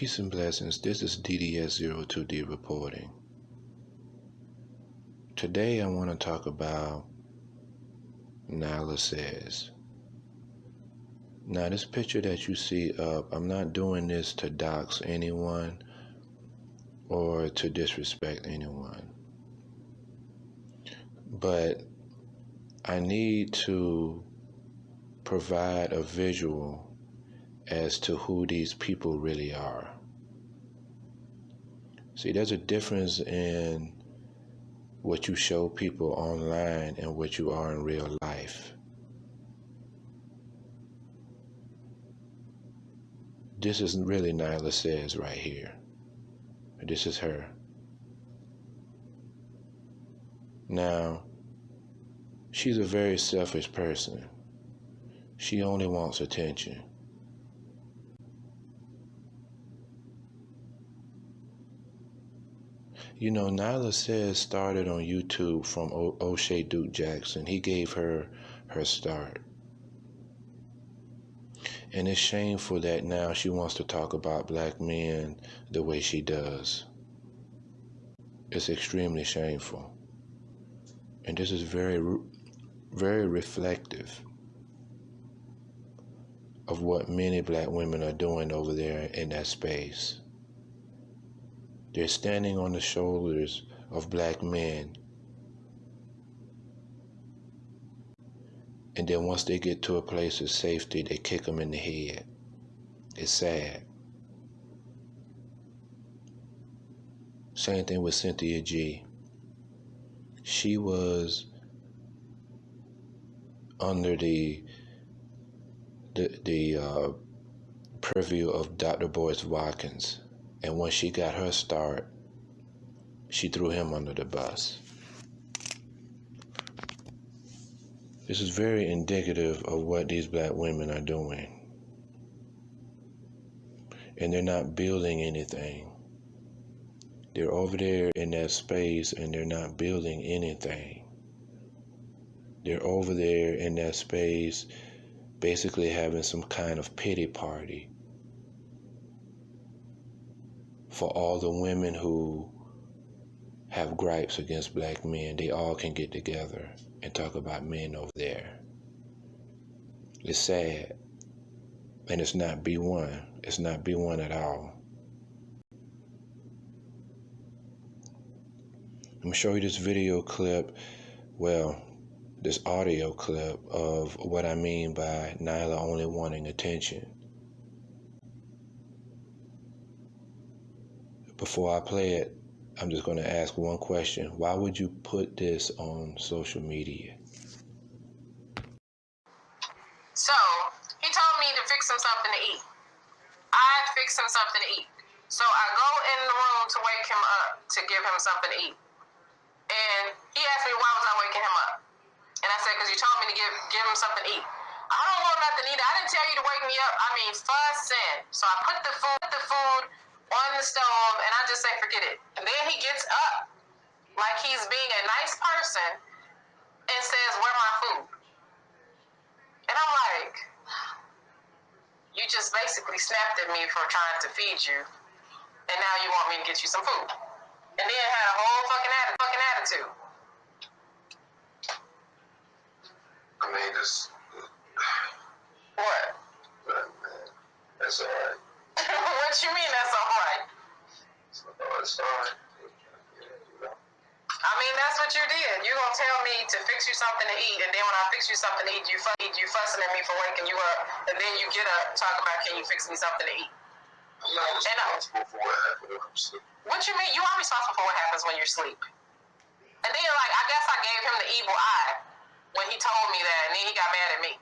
Peace and blessings. This is DDS02D reporting. Today I want to talk about NylahSays. Now this picture that you see up, I'm not doing this to dox anyone or to disrespect anyone. But I need to provide a visual as to who these people really are. See, there's a difference in what you show people online and what you are in real life. This is really NylahSays right here. This is her. Now, she's a very selfish person. She only wants attention. You know, NylahSays started on YouTube from O'Shea Duke Jackson. He gave her her start. And it's shameful that now she wants to talk about black men the way she does. It's extremely shameful. And this is very, very reflective of what many black women are doing over there in that space. They're standing on the shoulders of black men. And then once they get to a place of safety, they kick them in the head. It's sad. Same thing with Cynthia G. She was under the purview of Dr. Boyce Watkins. And once she got her start, she threw him under the bus. This is very indicative of what these black women are doing. And they're not building anything. They're over there in that space and they're not building anything. They're over there in that space basically having some kind of pity party for all the women who have gripes against black men. They all can get together and talk about men over there. It's sad. And it's not B1. It's not B1 at all. I'm going to show you this video clip, this audio clip of what I mean by Nylah only wanting attention. Before I play it, I'm just going to ask one question. Why would you put this on social media? So, he told me to fix him something to eat. I fix him something to eat. So I go in the room to wake him up to give him something to eat. And he asked me, why was I waking him up? And I said, because you told me to give him something to eat. I don't want nothing to eat. I didn't tell you to wake me up. I mean, fussing. So I put the food on the stove, and I just say, forget it. And then he gets up, like he's being a nice person, and says, where my food? And I'm like, you just basically snapped at me for trying to feed you, and now you want me to get you some food. And then had a whole fucking attitude. I mean, just... What? That's all right. What you mean that's all right? It's all right. I mean, that's what you did. You gonna tell me to fix you something to eat, and then when I fix you something to eat, you fussing at me for waking you up, and then you get up talk about, can you fix me something to eat? I'm not responsible for what happened when I'm asleep. What you mean? You are responsible for what happens when you're asleep. And then like, I guess I gave him the evil eye when he told me that, and then he got mad at me.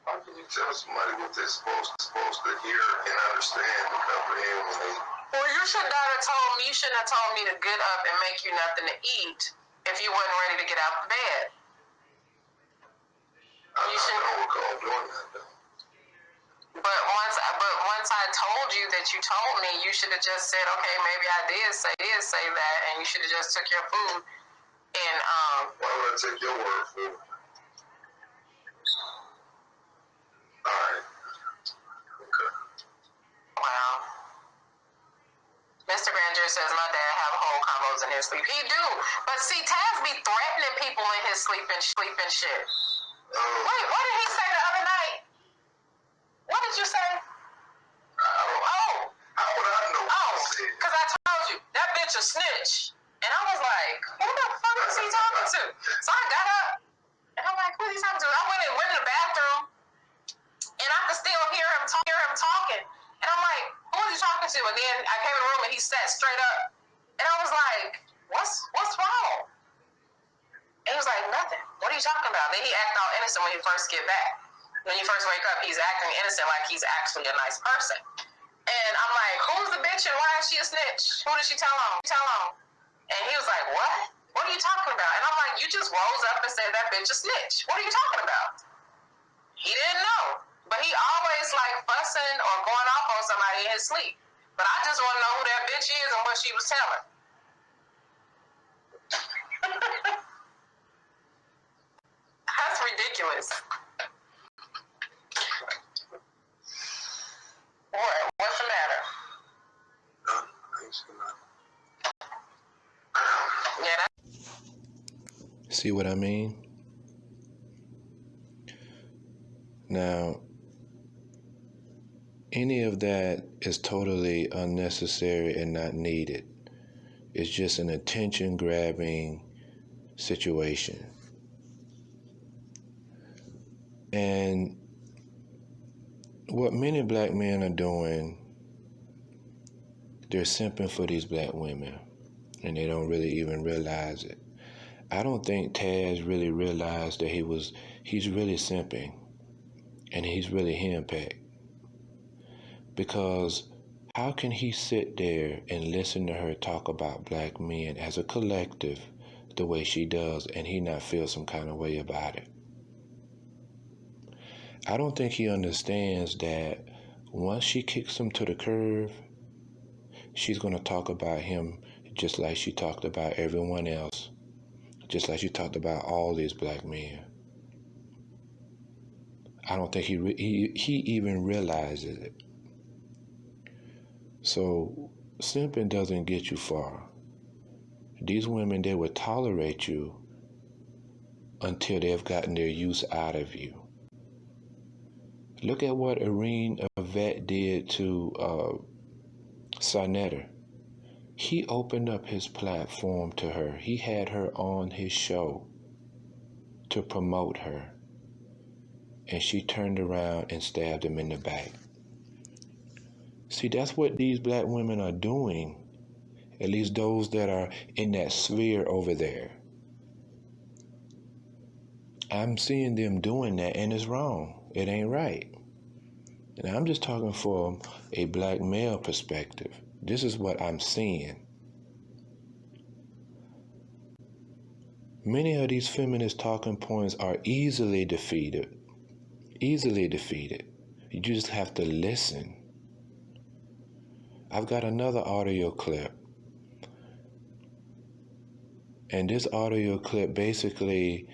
How can you tell somebody what they're supposed to hear and understand and comprehend when they... Well, you shouldn't have told me to get up and make you nothing to eat if you wasn't ready to get out of bed. I don't recall doing that, though. But once I told you that you told me, you should have just said, okay, maybe I did say that, and you should have just took your food and Why would I take your word for it? All right. Okay. Jerry says my dad have whole combos in his sleep. He do. But see, Taz be threatening people in his sleep and shit. Wait, what did he say the other night? What did you say? Oh. How would I know? Oh, because I told you, that bitch a snitch. And I was like, who the fuck is he talking to? So I got up, and I'm like, who is he talking to? I went in the bathroom, and I could still hear him talking. And I'm like, who is he talking to? And then I came in the room, and he sat straight up. And I was like, what's wrong? And he was like, nothing. What are you talking about? Then he acted all innocent when he first get back. When you first wake up, he's acting innocent like he's actually a nice person. And I'm like, who's the bitch and why is she a snitch? Who did she tell on? And he was like, what? What are you talking about? And I'm like, you just rose up and said that bitch a snitch. What are you talking about? He didn't know. But he always like fussing or going off on somebody in his sleep. But I just want to know who that bitch is and what she was telling. That's ridiculous. What? What's the matter? Yeah. See what I mean? Now, any of that is totally unnecessary and not needed. It's just an attention-grabbing situation. And what many black men are doing, they're simping for these black women, and they don't really even realize it. I don't think Taz really realized that he's really simping, and he's really henpecked. Because how can he sit there and listen to her talk about black men as a collective the way she does, and he not feel some kind of way about it? I don't think he understands that once she kicks him to the curb, she's going to talk about him just like she talked about everyone else, just like she talked about all these black men. I don't think he even realizes it. So simping doesn't get you far. These women, they will tolerate you until they've gotten their use out of you. Look at what Irene Yvette did to Sarnetta. He opened up his platform to her. He had her on his show to promote her. And she turned around and stabbed him in the back. See, that's what these black women are doing, at least those that are in that sphere over there. I'm seeing them doing that, and it's wrong. It ain't right. And I'm just talking from a black male perspective. This is what I'm seeing. Many of these feminist talking points are easily defeated. Easily defeated. You just have to listen. I've got another audio clip. And this audio clip, basically,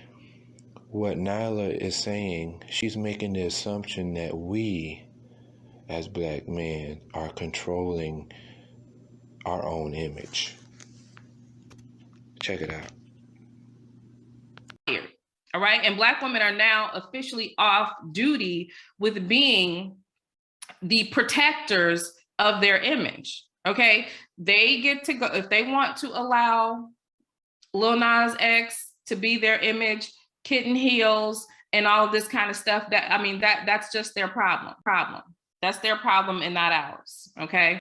what Nylah is saying, she's making the assumption that we, as black men, are controlling our own image. Check it out. All right. And black women are now officially off duty with being the protectors of their image. Okay. They get to go, if they want to allow Lil Nas X to be their image, kitten heels, and all of this kind of stuff, that's just their problem. That's their problem and not ours. Okay.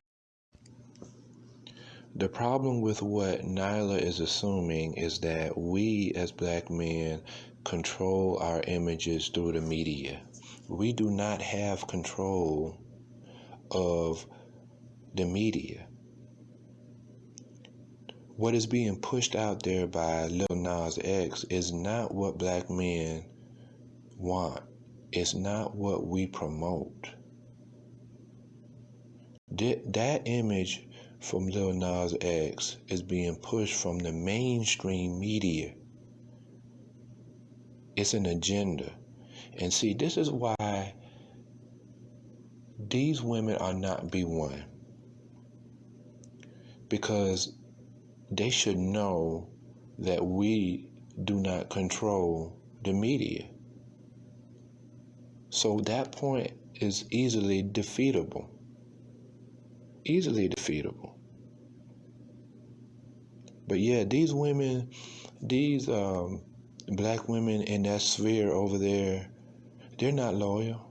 The problem with what Nylah is assuming is that we as black men control our images through the media. We do not have control of the media. What is being pushed out there by Lil Nas X is not what black men want. It's not what we promote. That image from Lil Nas X is being pushed from the mainstream media. It's an agenda. And see, this is why these women are not B1. because they should know that we do not control the media. So that point is easily defeatable. Easily defeatable. But yeah, these women, these black women in that sphere over there, they're not loyal.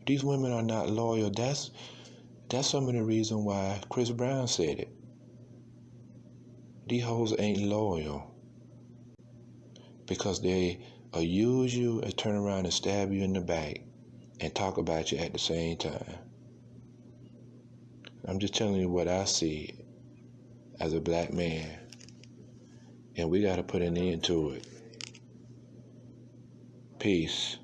These women are not loyal. That's some of the reason why Chris Brown said it. These hoes ain't loyal because they will use you and turn around and stab you in the back and talk about you at the same time. I'm just telling you what I see as a black man, and we got to put an end to it. Peace.